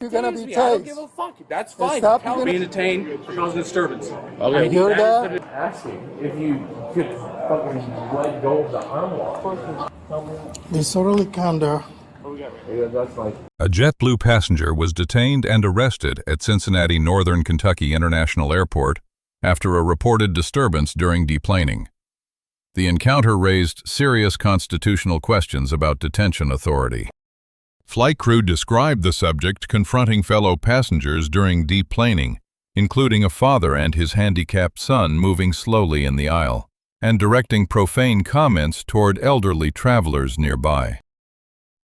You're gonna be tased. I don't give a fuck. That's fine. Stop being detained for causing disturbance. Okay. You hear that? Asking if you could fucking let go of the arm lock. Disorderly conduct. That's like A JetBlue passenger was detained and arrested at Cincinnati Northern Kentucky International Airport after a reported disturbance during deplaning. The encounter raised serious constitutional questions about detention authority. Flight crew described the subject confronting fellow passengers during deplaning, including a father and his handicapped son moving slowly in the aisle, and directing profane comments toward elderly travelers nearby.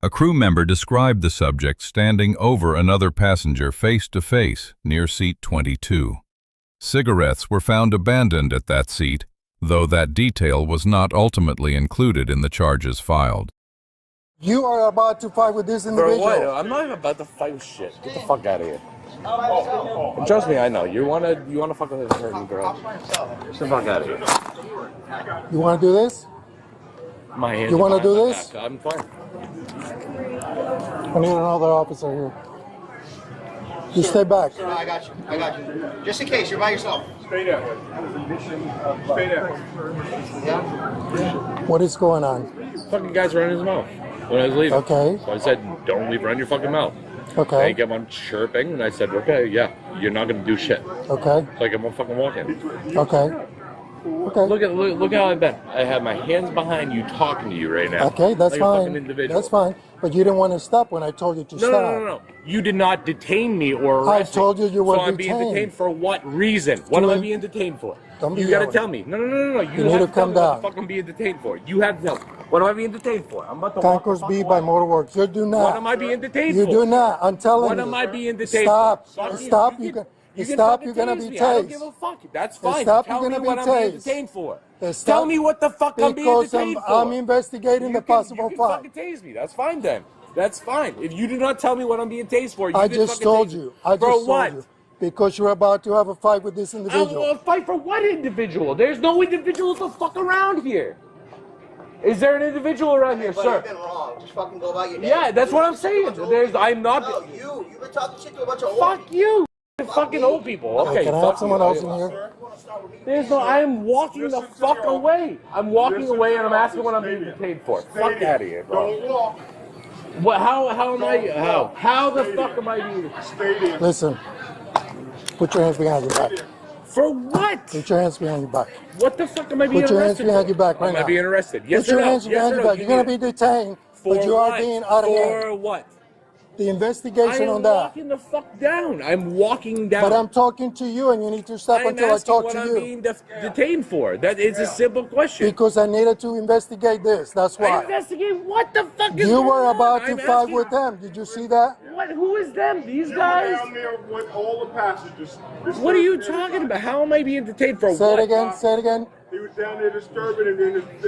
A crew member described the subject standing over another passenger face to face near seat 22. Cigarettes were found abandoned at that seat, though that detail was not ultimately included in the charges filed. You are about to fight with this individual. For what? I'm not even about to fight with shit. Get the fuck out of here. And trust me, I know. You wanna fuck with this certain girl. Get the fuck out of here. You wanna do this? My hands. You wanna do this? Back. I'm fine. I need another officer here. You stay back. No, I got you. Just in case, you're by yourself. Stay there. Stay there. What is going on? Fucking guy's running his mouth when I was leaving. Okay. So I said, don't leave, run your fucking mouth. Okay. They kept on chirping, and I said, okay, yeah, you're not gonna do shit. Okay. So I kept on fucking walking. Okay. Okay. Look how I've been. I have my hands behind you, talking to you right now. Okay, that's like fine. A fucking individual. That's fine. But you didn't want to stop when I told you to stop. No. You did not detain me or arrest I told you you were So I'm being detained for what reason? What am I being detained for? Don't be You gotta yelling. tell me. No. You need have to to tell calm me what down. the fuck I'm being detained for. You have to tell me. What am I being detained for? I'm about to Concourse walk the B fuck by away. Motorworks. You do not. What am I being detained You for? do not. I'm telling What you. am I being detained Stop. for? Fuck you. Stop. You can Stop. fucking You're gonna tase be me. I don't tased. give a fuck. That's fine. Stop. Tell You're me gonna what be I'm being tased. detained for. Stop. Tell me what the fuck I'm being Because detained for. I'm investigating the possible You fight. can fucking tase me. That's fine then. That's fine. If you do not tell me what I'm being tased for, you I can just fucking told tase you. me. I just For told what? you. Because you're about to have a fight with this I individual. will fight for what individual? There's no individuals to fuck around here. Is there an individual around here, But sir? you've been wrong. Just fucking go about your day. Yeah, that's what I'm saying. I'm not. No, you've been talking shit to a bunch of old Fuck you. Fucking old people. Okay, Can I have fuck someone you. else in here? There's no. I'm walking the fuck away. I'm walking away and I'm asking what I'm being detained for. Fuck out of here, bro. Don't walk. What? How am I? How the fuck am I being? Stay there. Listen. Put your hands behind your back. For what? Put your hands behind your back. What the fuck am I being Put your hands arrested behind for? your back right Am now. I being arrested? Yes Put your or no? hands Yes behind or your no? back. You're going to be detained, For but you are what? being out of hand. For what? The I investigation am on that. walking the fuck down. I'm walking down. But I'm talking to you, and you need to stop I'm until I asking talk what to I'm you. being detained for. That is a simple question. Because I needed to investigate this. That's I why. investigate what the fuck is You going were on? about to I'm fight asking- with them. Did you see that? What? Who is them? These You were guys? down there with all the passengers. What are you talking about? How am I being detained for Say what? it again. Say it again. He was down there disturbing him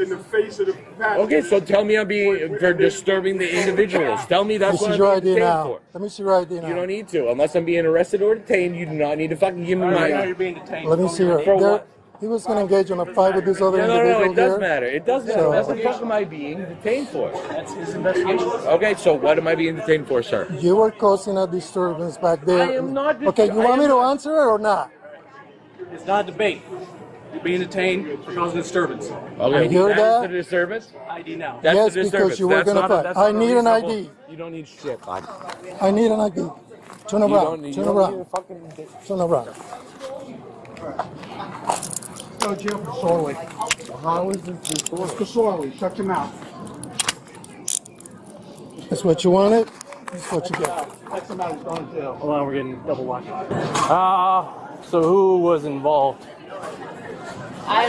in the face of the passengers. Okay, so tell me I'm being for disturbing the individuals. Tell me Let that's me what see your I'm being ID detained now. for. Let me see your ID now. You don't need to. Unless I'm being arrested or detained, you do not need to fucking give me Right now my... you're being detained. Let me see her. For what? He was going to engage in a fight with this other No, individual it does here. matter. It does matter. So- What the fuck am I being detained for? That's his investigation. Okay, so what am I being detained for, sir? You were causing a disturbance back there. I am not. Okay, you want me to answer it or not? It's not a debate. You're being detained for causing disturbance. Okay, You hear that that? is the disturbance? ID now. That's Yes, the disturbance. because you were That's going to not a- fight. that's I not need an reasonable. ID. You don't need shit, bud. I need an ID. Turn You around. don't need Turn you don't around. need a fucking... Turn around. Go to jail for disorderly. How is this disorderly? Disorderly. Shut your mouth. That's what you wanted? That's what you got. That's the matter. He's going to jail. Hold on, we're getting double locked. So who was involved? I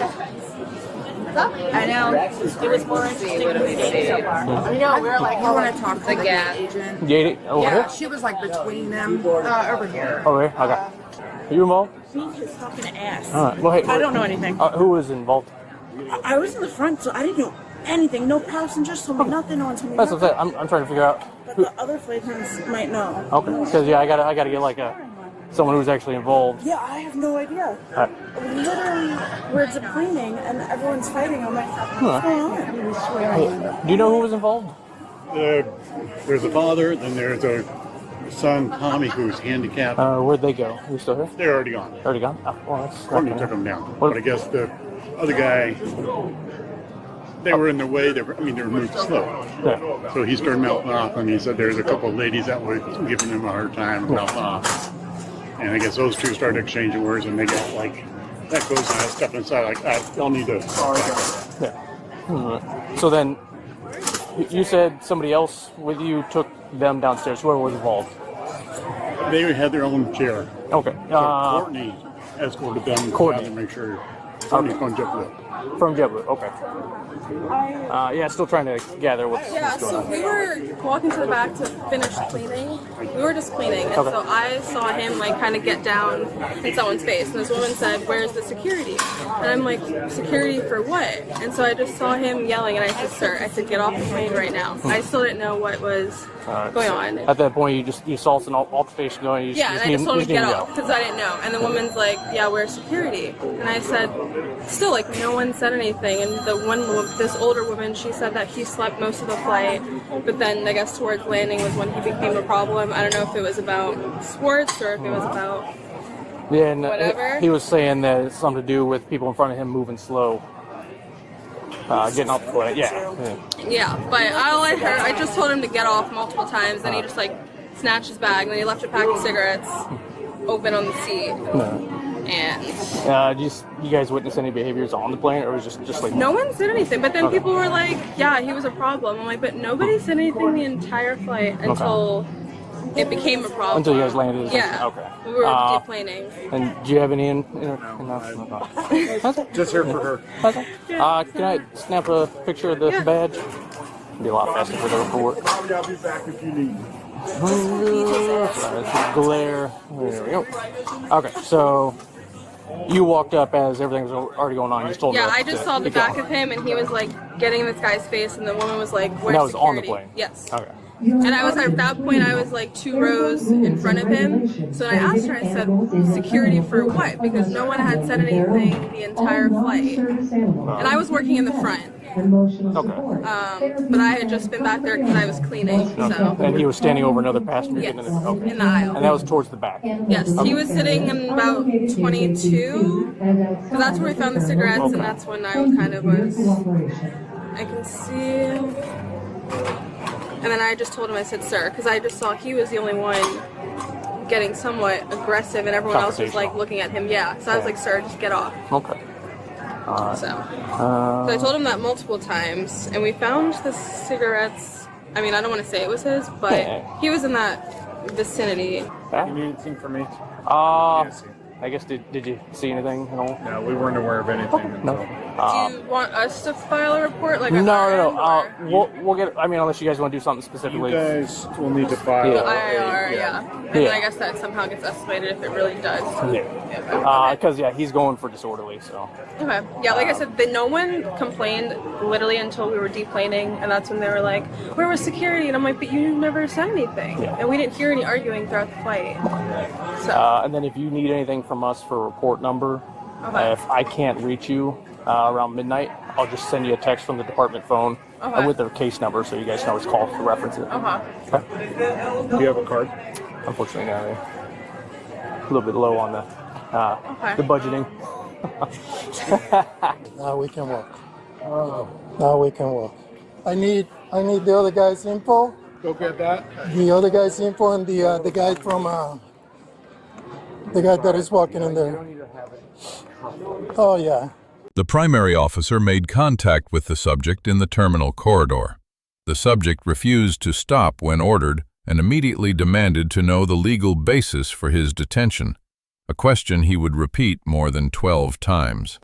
know. It was more interesting than we see so far. I know, we were like, you want to talk to The the gap. agent? Yadi? Over Yeah, here? she was like between them, over here. Over here? Okay. Are you involved? Beat his fucking ass. All right. Well, hey, I don't know anything. Who was involved? I was in the front, so I didn't know anything. No passengers told me nothing. No one told me That's what nothing. I'm saying. I'm trying to figure out. But the other flights might know. Okay. Because yeah, I gotta get like someone who's actually involved. Yeah, I have no idea. All right. Literally, we're deplaning and everyone's fighting. I'm like, what's going on? Do you know who was involved? There's a father, then there's a son, Tommy, who's handicapped. Where'd they go? Are you still here? They're already gone. Already gone? Oh, well, that's Courtney not took gonna- them down. What- But I guess the other guy, they were in the way. They were moved slow. Yeah. So he started melting off, and he said there's a couple of ladies that were giving him a hard time, melting off. And I guess those two started exchanging words, and they got like, that goes and I stepped inside, like, they'll need to. Yeah. So then, you said somebody else with you took them downstairs. Whoever was involved. They had their own chair. Okay. So Courtney escorted them Courtney. to make sure Courtney's going to JetBlue. From JetBlue. Okay. Yeah, still trying to gather what's Yeah, going so on. we were walking to the back to finish cleaning. We were just cleaning, and Okay. so I saw him like kind of get down in someone's face, and this woman said, "Where's the security?" And I'm like, "Security for what?" And so I just saw him yelling, and I said, "Sir," I said, "get off the plane right now." I still didn't know what was going on. At that point, you saw some altercation going. Yeah, and I just told him to get off because I didn't know. And the woman's like, "Yeah, where's security?" And I said, still like no one said anything. And this older woman, she said that he slept most of the flight, but then I guess towards landing was when he became a problem. I don't know if it was about sports or if it was about Yeah, and whatever. he was saying that it's something to do with people in front of him moving slow, getting off the plane. Yeah. Yeah, but all I heard, I just told him to get off multiple times, then he just like snatched his bag, and then he left a pack of cigarettes open on the seat. And Did you guys witness any behaviors on the plane, or was it just like no one said anything, but then people were like, yeah, he was a problem. I'm like, but nobody said anything the entire flight until it became a problem. Until you guys landed? Yeah. Okay. We were deplaning. And do you have any no. Just here for her. Can I snap a picture of the badge? It'd be a lot faster for the report. Probably I'll be back if you need. Glare. There we go. Okay, so you walked up as everything was already going on. You just told Yeah, him I just saw the back of him, and he was like getting in this guy's face, and the woman was like, "Where's that was on the security?" plane? Yes. Okay. And I was at that point, I was like 2 rows in front of him. So I asked her, I said, "Security for what?" Because no one had said anything the entire flight, and I was working in the front. Okay. But I had just been back there because I was cleaning. So And he was standing over another passenger yes, getting in the, okay. in the aisle. And that was towards the back. Yes, he was sitting in about 22. So that's where we found the cigarettes, and that's when I kind of was. I can see. And then I just told him, I said, "Sir," because I just saw he was the only one getting somewhat aggressive, and everyone else was like looking at him. Yeah, so I was like, "Sir, just get off." Okay. So I told him that multiple times, and we found the cigarettes. I mean, I don't want to say it was his, but he was in that vicinity. You need anything from me? I guess did you see anything at all? No, we weren't aware of anything. No. Do you want us to file a report? Like No. We'll get. I mean, unless you guys want to do something specifically. You guys will need to file. The IIR, yeah. And then I guess that somehow gets escalated if it really does. Yeah. Because he's going for disorderly. So. Okay. Yeah, like I said, no one complained literally until we were deplaning, and that's when they were like, "Where was security?" And I'm like, "But you never said anything." Yeah. And we didn't hear any arguing throughout the flight. So. And then if you need anything from us for a report number, if I can't reach you around midnight, I'll just send you a text from the department phone with the case number, so you guys can always call to reference it. Okay. Do you have a card? Unfortunately, no. A little bit low on the budgeting. Now we can walk. Now we can walk. I need the other guy's info. Go get that. The other guy's info and the guy from the guy that is walking in there. Oh yeah. The primary officer made contact with the subject in the terminal corridor. The subject refused to stop when ordered and immediately demanded to know the legal basis for his detention, a question he would repeat more than 12 times.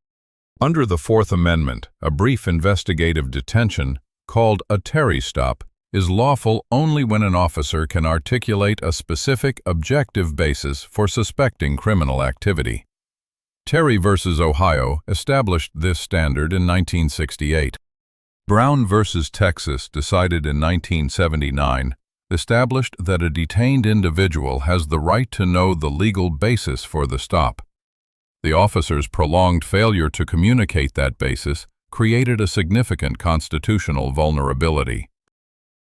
Under the Fourth Amendment, a brief investigative detention, called a Terry stop, is lawful only when an officer can articulate a specific objective basis for suspecting criminal activity. Terry v. Ohio established this standard in 1968. Brown v. Texas, decided in 1979, established that a detained individual has the right to know the legal basis for the stop. The officer's prolonged failure to communicate that basis created a significant constitutional vulnerability.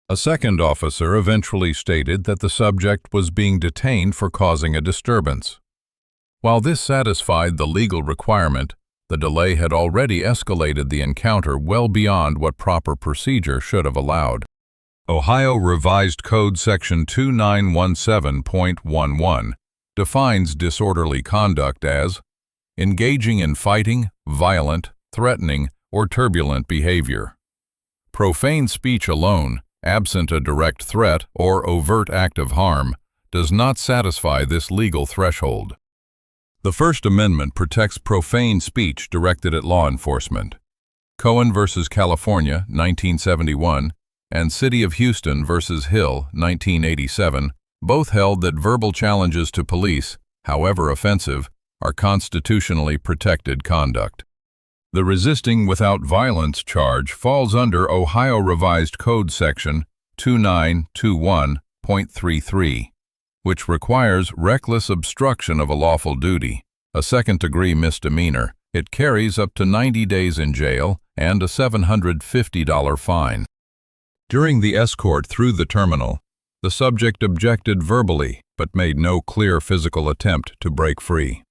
A second officer eventually stated that the subject was being detained for causing a disturbance. While this satisfied the legal requirement, the delay had already escalated the encounter well beyond what proper procedure should have allowed. Ohio Revised Code Section 2917.11 defines disorderly conduct as engaging in fighting, violent, threatening, or turbulent behavior. Profane speech alone, absent a direct threat or overt act of harm, does not satisfy this legal threshold. The First Amendment protects profane speech directed at law enforcement. Cohen v. California, 1971, and City of Houston v. Hill, 1987, both held that verbal challenges to police, however offensive, are constitutionally protected conduct. The resisting without violence charge falls under Ohio Revised Code Section 2921.33, which requires reckless obstruction of a lawful duty, a second-degree misdemeanor. It carries up to 90 days in jail and a $750 fine. During the escort through the terminal, the subject objected verbally but made no clear physical attempt to break free.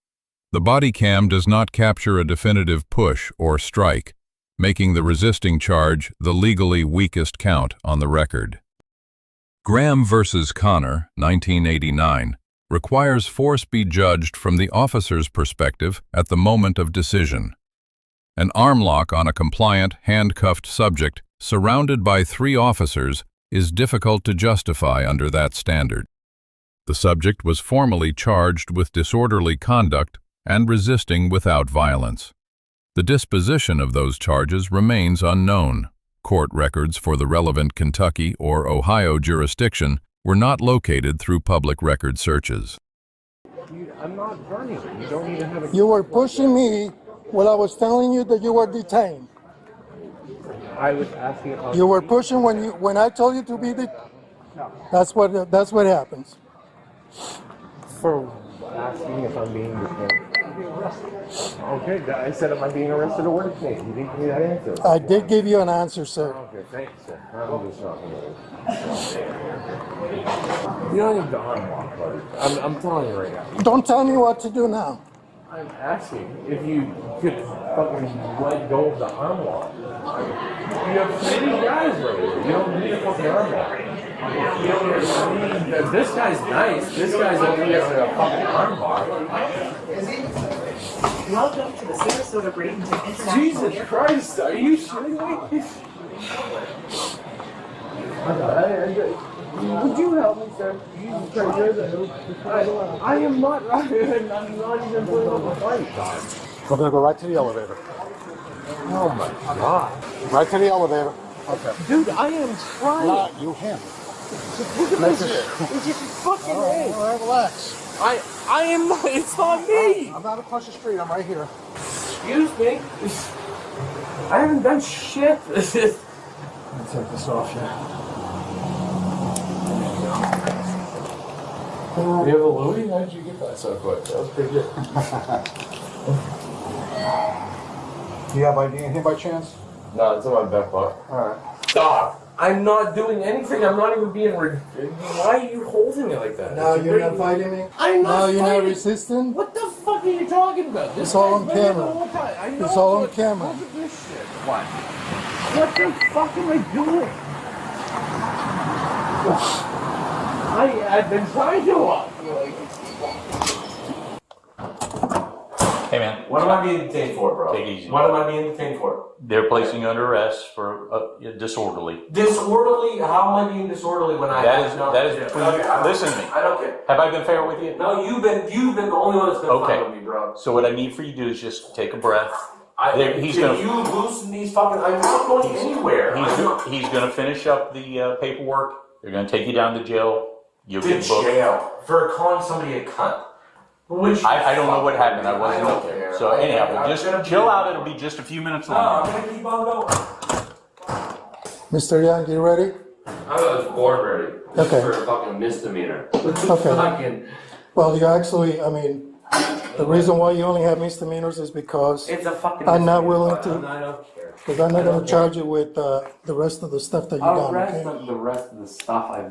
The Bodycam does not capture a definitive push or strike, making the resisting charge the legally weakest count on the record. Graham v. Connor, 1989, requires force be judged from the officer's perspective at the moment of decision. An arm lock on a compliant, handcuffed subject surrounded by 3 officers is difficult to justify under that standard. The subject was formally charged with disorderly conduct and resisting without violence. The disposition of those charges remains unknown. Court records for the relevant Kentucky or Ohio jurisdiction were not located through public record searches. I'm not running. You don't even have a... You were pushing me while I was telling you that you were detained. I was asking about... You were pushing when I told you to be detained. That's what happens. For asking if I'm being detained. Okay, I said, am I being arrested or what? You didn't give me that answer. I did give you an answer, sir. Okay, thanks, sir. I'm just not You don't need the arm lock, buddy. I'm telling you right now. Don't tell me what to do now. I'm asking if you could fucking let go of the arm lock. You have 3 guys right here. You don't need a fucking arm lock. You don't need... This guy's nice. This guy's only has a fucking arm lock. Welcome to the Sarasota Bradenton International Jesus Christ, are you shitting me? Would you help me, sir? I am not right. I'm not even putting up a fight. We're going to go right to the elevator. Oh my God. Right to the elevator. Okay. Dude, I am trying. Not you, him. Look at this shit. It's just fucking all right, relax. I am not, it's not me. I'm not across the street, I'm right here. Excuse me. I haven't done shit. Let me take this off here. You have a Louis? How did you get that so quick? That was pretty good. Do you have ID in here by chance? No, it's in my back pocket. Alright. Stop. I'm not doing anything. I'm not even being... Why are you holding me like that? Now you're not fighting me? I'm not Now you're fighting. not resisting? What the fuck are you talking about? It's all on camera. It's all on camera. Look at this shit. What? What the fuck am I doing? I've been trying to walk. Hey man, What am I being detained for, bro? Take it easy. What am I being detained for? they're placing you under arrest for disorderly. Disorderly? How am I being disorderly when I That have is not? between you. Listen to me. I don't care. Have I been fair with you? No, you've been the only one that's been Okay. fine with me, bro. So what I need for you to do is just take a breath. He's Can gonna. you loosen these fucking? I'm not going anywhere. He's going to finish up the paperwork. They're going to take you down to jail. You'll to get booked. jail for calling somebody a cunt. Which I don't know what happened. I wasn't up there. care. So anyhow, just chill out. It'll be just a few minutes longer. I'm gonna keep on going. Mr. Young, you ready? I was bored ready. Okay. For a fucking misdemeanor. Okay. Well, you actually, I mean, The reason why you only have misdemeanors is because It's a fucking I'm not willing I to, don't care. because I'm not gonna charge you with the rest of the stuff that you I'll done, rest okay? of the rest of the stuff I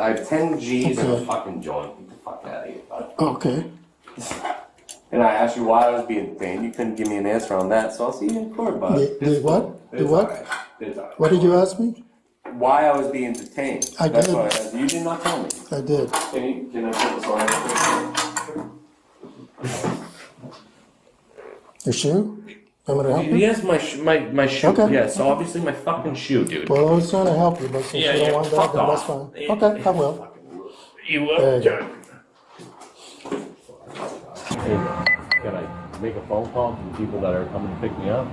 have 10 G's and a Okay. fucking joint. Get the fuck out of here, bud. Okay. And I asked you why I was being detained. You couldn't give me an answer on that, so I'll see you in court, bud. Did what? It's Did what? alright. It's alright. What did you ask me? Why I was being detained. I That's did. what I asked. You did not tell me. I did. Can I put this on? Your shoe? Want me to help you? Yes, my shoe. Okay. Yes, obviously my fucking shoe, dude. Well, I was trying to help you, but since Yeah, you don't yeah, want that, fuck then that's off. fine. Okay, I will. You There you go. Hey, can I make a phone call to the people that are coming to pick me up?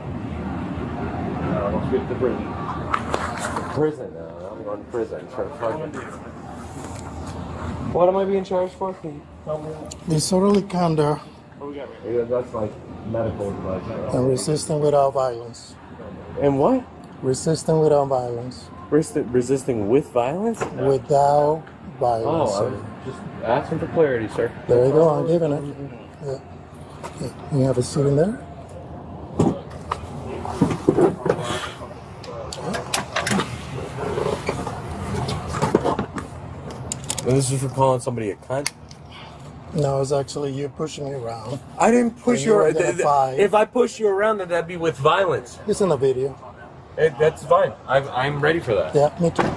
Let's get to prison. I'm going to prison. What am I being charged for? Can you tell me that? Disorderly conduct Yeah, that's like medical advice. and resisting without violence. And what? Resisting without violence. Resisting with violence? Without violence. Oh, I was just asking for clarity, sir. There you go, I'm giving it. Yeah. Yeah. You have a seat in there? And this is for calling somebody a cunt? No, it's actually you pushing me around. I didn't push you around. Identify. If I push you around, then that'd be with violence. It's in the video. That's fine. I'm ready for that. Yeah, me too.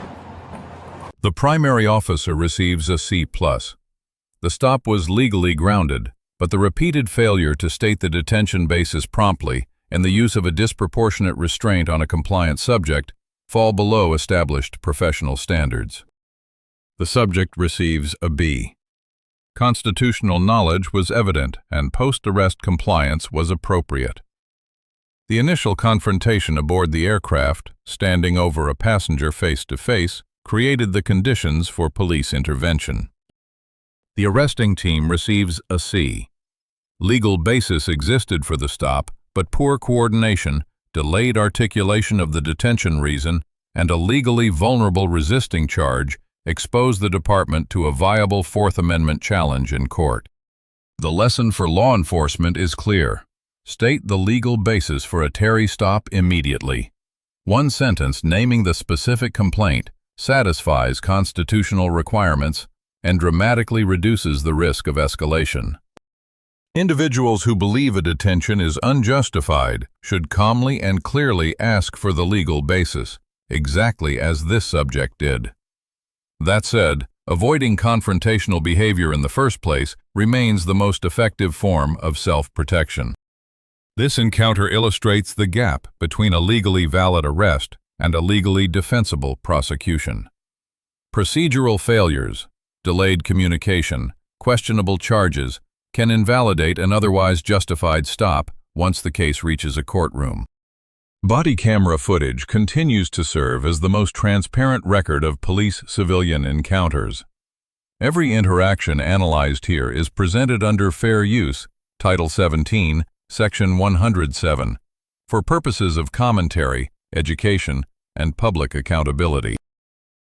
The primary officer receives a C+. The stop was legally grounded, but the repeated failure to state the detention basis promptly and the use of a disproportionate restraint on a compliant subject fall below established professional standards. The subject receives a B. Constitutional knowledge was evident and post-arrest compliance was appropriate. The initial confrontation aboard the aircraft, standing over a passenger face-to-face, created the conditions for police intervention. The arresting team receives a C. Legal basis existed for the stop, but poor coordination, delayed articulation of the detention reason, and a legally vulnerable resisting charge exposed the department to a viable Fourth Amendment challenge in court. The lesson for law enforcement is clear. State the legal basis for a Terry stop immediately. One sentence naming the specific complaint satisfies constitutional requirements and dramatically reduces the risk of escalation. Individuals who believe a detention is unjustified should calmly and clearly ask for the legal basis, exactly as this subject did. That said, avoiding confrontational behavior in the first place remains the most effective form of self-protection. This encounter illustrates the gap between a legally valid arrest and a legally defensible prosecution. Procedural failures, delayed communication, questionable charges can invalidate an otherwise justified stop once the case reaches a courtroom. Body camera footage continues to serve as the most transparent record of police-civilian encounters. Every interaction analyzed here is presented under Fair Use, Title 17, Section 107, for purposes of commentary, education, and public accountability.